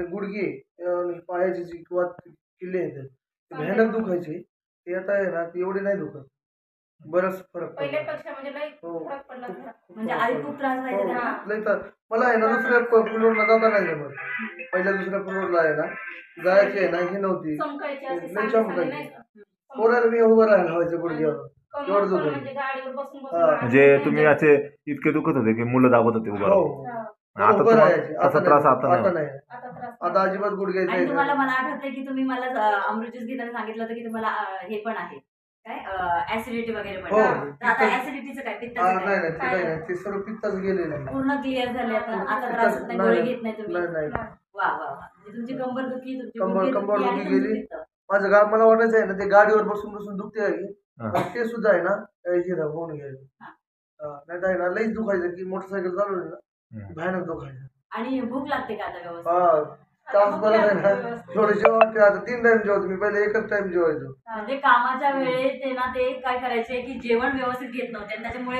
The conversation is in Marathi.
गुडघे पायाची जी किंवा किल्ले आहेत ते भयानक दुखायचे. ते आता आहे ना ते एवढे नाही दुखत. बराच फरक पडला. पहिल्यापेक्षा म्हणजे लई हो. फरक पडला जरा. म्हणजे आधी खूप त्रास व्हायचा हो, त्याला. लई तर मला आहे ना दुसऱ्या फ्लोअरला जाता नाही जमत. पहिल्या दुसऱ्या फ्लोअरला आहे ना जायची आहे ना ही नव्हती. चमकायचे असे लई सांगे सांगे चमकायची. नाही का? पोराला मी उभं राहायला व्हायचं गुडघ्यावर. कमर एवढं पण दुखायचं. म्हणजे गाडीवर बसून हा. म्हणजे तुम्ही असे इतके दुखत होते की मुलं दाबत होते उभं हो. राहून. हा. आता उभं तुम्हाला राहायचे. तसा त्रास आता नाही आता होत. नाही. आता त्रास आता अजिबात गुडघ्याचं आणि आहे तुम्हाला ना. मला आठवतंय की तुम्ही मला अमृत ज्यूस घेताना सांगितलं होतं की तुम्हाला हे पण आहे काय ऍसिडिटी वगैरे पण हो. आहे. तर आता ऍसिडिटीचं काय, हा, पित्ताचं नाही काय? नाही ते काही नाही. ते सर्व पित्ताच गेलेलं आहे. पूर्ण क्लिअर झाले आता. आता त्रास होत नाही, नाही, गोळी घेत नाही तुम्ही. नाही नाही. वा वा वा. म्हणजे तुमची कंबर दुखी, तुमची कंबर गुडघे दुखी आणि दुखी तुमचं गेली. पित्त. माझं गाव मला वाटायचं आहे ना ते गाडीवर बसून बसून दुखते आहे की. हा. पण ते सुद्धा आहे ना हे होऊन गेलं. नाही तर आहे ना लईच दुखायचं की मोटरसायकल चालवली ना भयानक दुखायचं. आणि भूक लागते का आता व्यवस्थित? हा तासभरात आहे ना थोडं जेवण आता 3 टाइम जेवतो मी. पहिले एकच टाइम जेवायचो. म्हणजे कामाच्या वेळेत ते ना ते काय करायचे की जेवण व्यवस्थित घेत नव्हते आणि त्याच्यामुळे